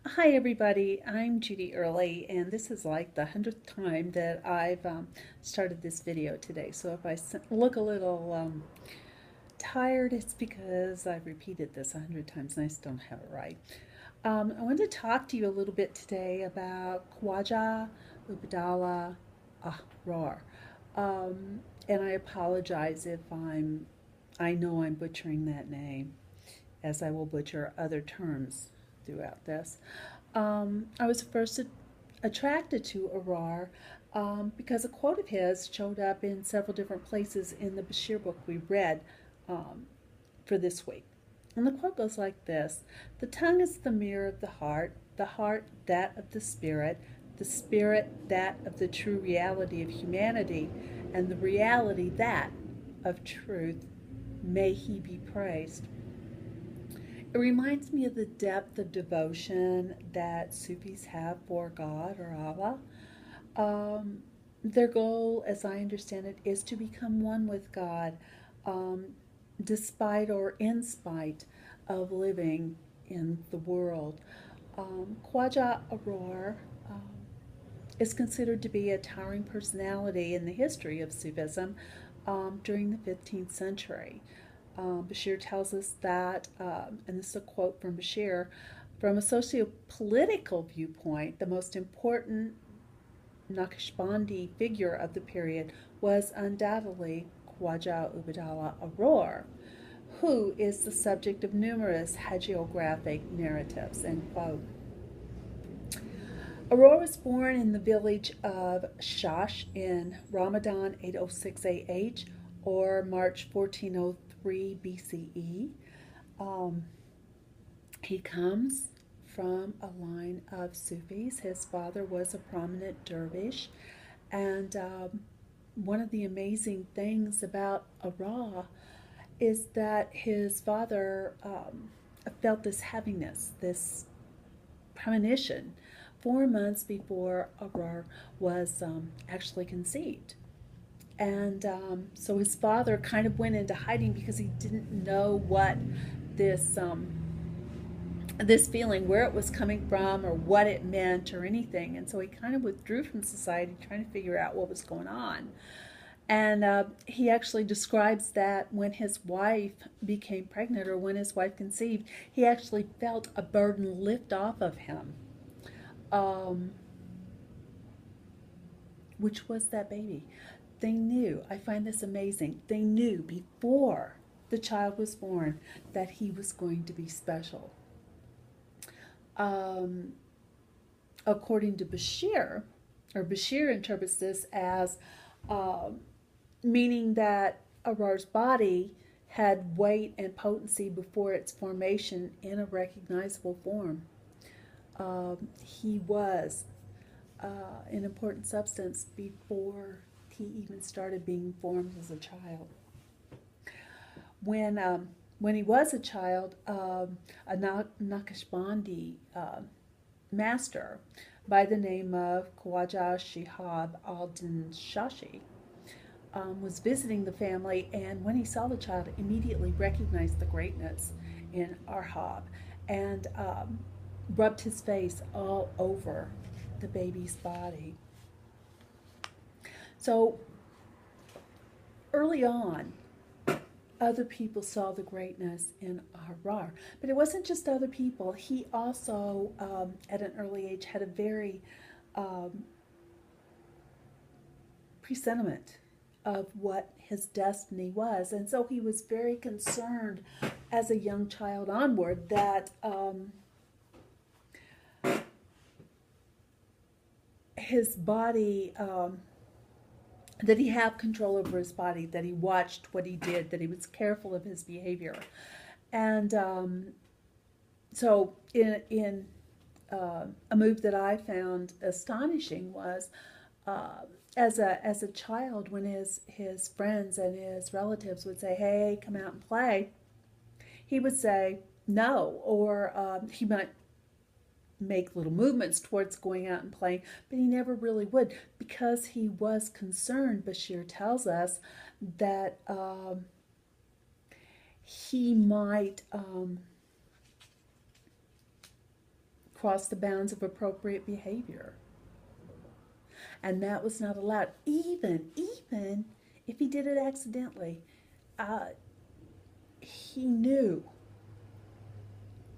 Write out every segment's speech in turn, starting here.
Hi everybody, I'm Judy Early, and this is like the 100th time that I've started this video today. So if look a little tired, it's because I've repeated this 100 times and I still don't have it right. I wanted to talk to you a little bit today about Khwaja Ubdallah Ahrar. And I apologize if I know I'm butchering that name, as I will butcher other terms throughout this. I was first attracted to Arar because a quote of his showed up in several different places in the Bashir book we read um, for this week. And the quote goes like this: "The tongue is the mirror of the heart that of the spirit that of the true reality of humanity, and the reality that of truth. May he be praised." It reminds me of the depth of devotion that Sufis have for God or Allah. Um, their goal, as I understand it, is to become one with God, um, despite or in spite of living in the world. Khwaja Auror is considered to be a towering personality in the history of Sufism during the 15th century. Bashir tells us that, and this is a quote from Bashir, from a socio-political viewpoint, the most important Naqshbandi figure of the period was undoubtedly Khwaja Ubadallah Auror, who is the subject of numerous hagiographic narratives. End quote. Aurora was born in the village of Shash in Ramadan 806 AH or March 1403 BCE. Um, he comes from a line of Sufis. His father was a prominent dervish, and one of the amazing things about Ara is that his father felt this heaviness, this premonition 4 months before Arar was actually conceived. And so his father kind of went into hiding because he didn't know what this this feeling, where it was coming from, or what it meant, or anything. And so he kind of withdrew from society, trying to figure out what was going on. And he actually describes that when his wife became pregnant, or when his wife conceived, he actually felt a burden lift off of him. Um, which was that baby. They knew, I find this amazing, they knew before the child was born that he was going to be special. Um, According to Bashir, or Bashir interprets this as um, meaning that Arar's body had weight and potency before its formation in a recognizable form. He was an important substance before he even started being formed as a child. When when he was a child, a Naqshbandi master by the name of Khwaja Shihab al-Din Shashi was visiting the family, and when he saw the child, immediately recognized the greatness in Arhab and rubbed his face all over the baby's body. So early on, other people saw the greatness in Harar. But it wasn't just other people. He also, at an early age, had a very um, presentiment of what his destiny was. And so he was very concerned as a young child onward that his body, that he have control over his body, that he watched what he did, that he was careful of his behavior. And so in a move that I found astonishing was as a child, when his friends and his relatives would say, "Hey, come out and play," he would say no, or he might make little movements towards going out and playing, but he never really would, because he was concerned. Bashir tells us that he might crossed the bounds of appropriate behavior. And that was not allowed, even if he did it accidentally. He knew,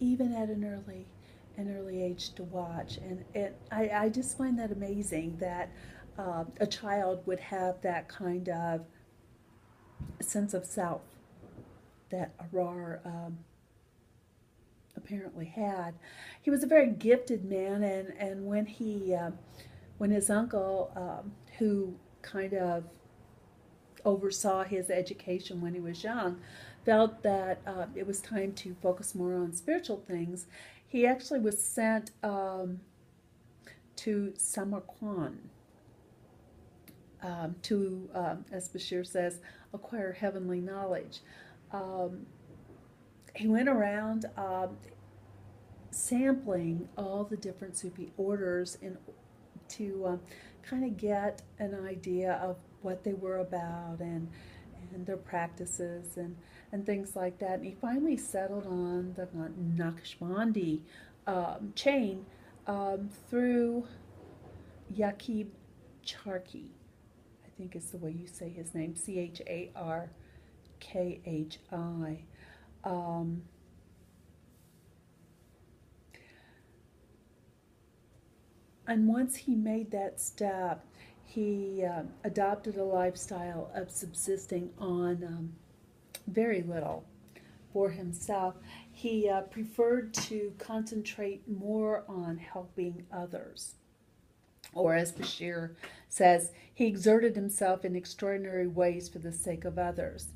even at an early age, to watch. And I just find that amazing that a child would have that kind of sense of self that Arar apparently had. He was a very gifted man, and when his uncle, who kind of oversaw his education when he was young, felt that it was time to focus more on spiritual things, he actually was sent to Samarkand to, as Bashir says, acquire heavenly knowledge. He went around sampling all the different Sufi orders to kind of get an idea of what they were about and their practices and things like that. And he finally settled on the Naqshbandi chain through Yaqub Charki, I think is the way you say his name, Charkhi. And once he made that step, he adopted a lifestyle of subsisting on very little for himself. He preferred to concentrate more on helping others. Or as Bashir says, he exerted himself in extraordinary ways for the sake of others.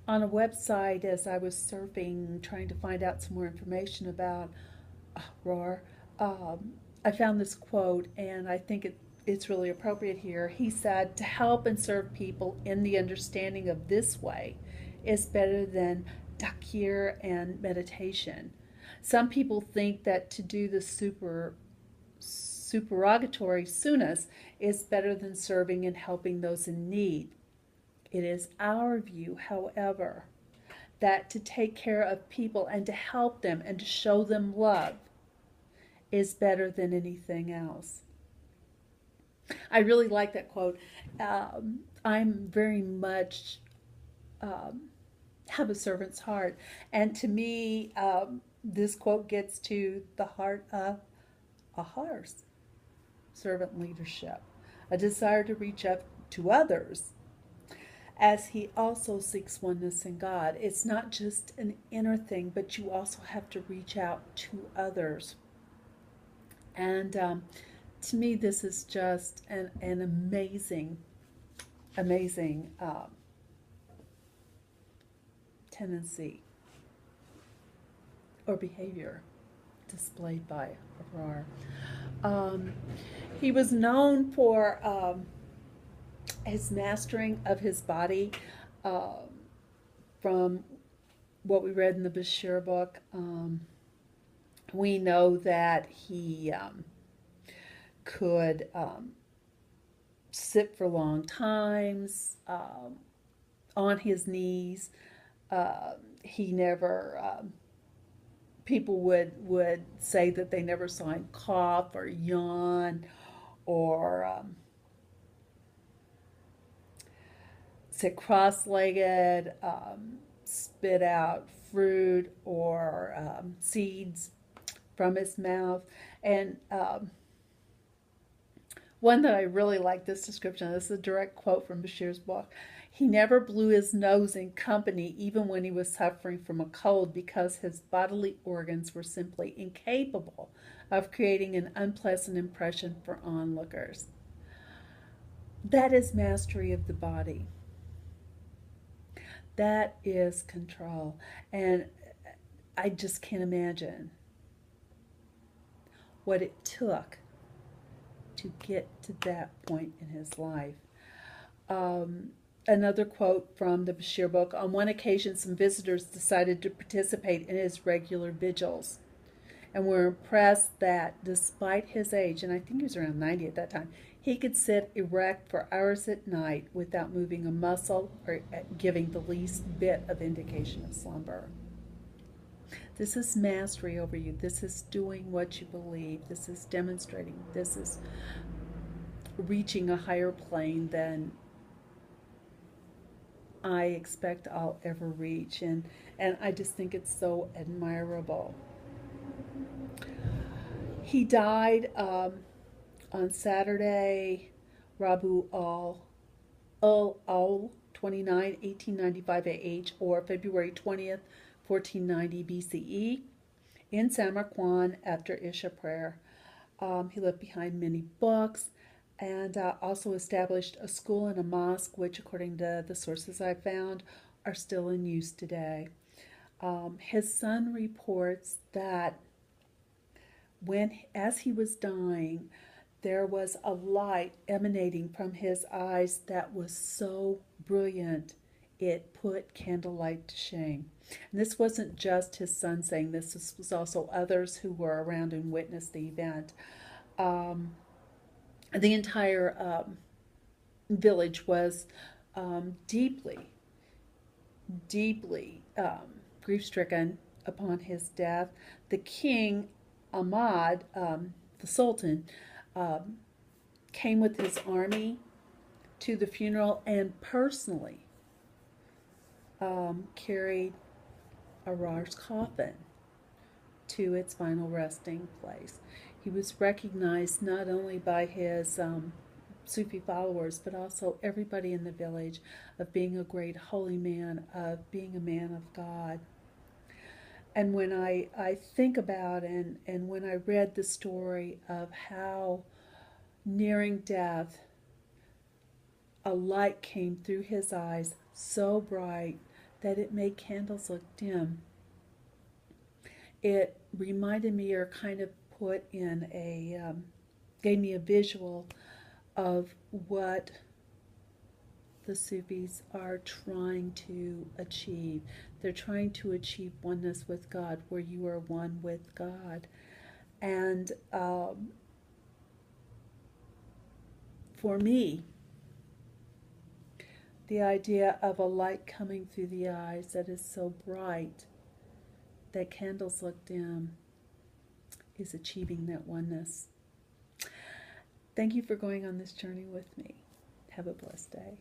On a website, as I was surfing, trying to find out some more information about Ahrar, I found this quote, and I think it's really appropriate here. He said, "To help and serve people in the understanding of this way is better than dhikr and meditation. Some people think that to do the supererogatory sunnahs is better than serving and helping those in need. It is our view, however, that to take care of people and to help them and to show them love is better than anything else." I really like that quote. I'm very much have a servant's heart, and to me, this quote gets to the heart of Ahar's servant leadership, a desire to reach up to others as he also seeks oneness in God. It's not just an inner thing, but you also have to reach out to others. And to me, this is just an amazing tendency or behavior displayed by Ahrar. He was known for his mastering of his body. From what we read in the Bashir book, we know that he could sit for long times on his knees. He never, people would say that they never saw him cough or yawn or sit cross-legged, spit out fruit or seeds from his mouth. And one that I really like this description, this is a direct quote from Bashir's book. He never blew his nose in company, even when he was suffering from a cold, because his bodily organs were simply incapable of creating an unpleasant impression for onlookers. That is mastery of the body. That is control. And I just can't imagine what it took to get to that point in his life. Another quote from the Bashir book: on one occasion, some visitors decided to participate in his regular vigils and were impressed that despite his age, and I think he was around 90 at that time, he could sit erect for hours at night without moving a muscle or giving the least bit of indication of slumber. This is mastery over you. This is doing what you believe. This is demonstrating. This is reaching a higher plane than I expect I'll ever reach. And I just think it's so admirable. He died on Saturday, Rabu al 29, 1895 AH, or February 20th, 1490 BCE, in Samarkand after Isha prayer. He left behind many books and also established a school and a mosque, which, according to the sources I found, are still in use today. His son reports that as he was dying, there was a light emanating from his eyes that was so brilliant it put candlelight to shame. And this wasn't just his son saying this, this was also others who were around and witnessed the event. The entire village was deeply, deeply grief-stricken upon his death. The king, Ahmad, the Sultan, came with his army to the funeral and personally carried Arar's coffin to its final resting place. He was recognized not only by his Sufi followers, but also everybody in the village, of being a great holy man, of being a man of God. And when I think about and when I read the story of how nearing death, a light came through his eyes so bright that it made candles look dim, it reminded me, or kind of put in gave me a visual of what the Sufis are trying to achieve. They're trying to achieve oneness with God, where you are one with God. And for me, the idea of a light coming through the eyes that is so bright that candles look dim is achieving that oneness. Thank you for going on this journey with me. Have a blessed day.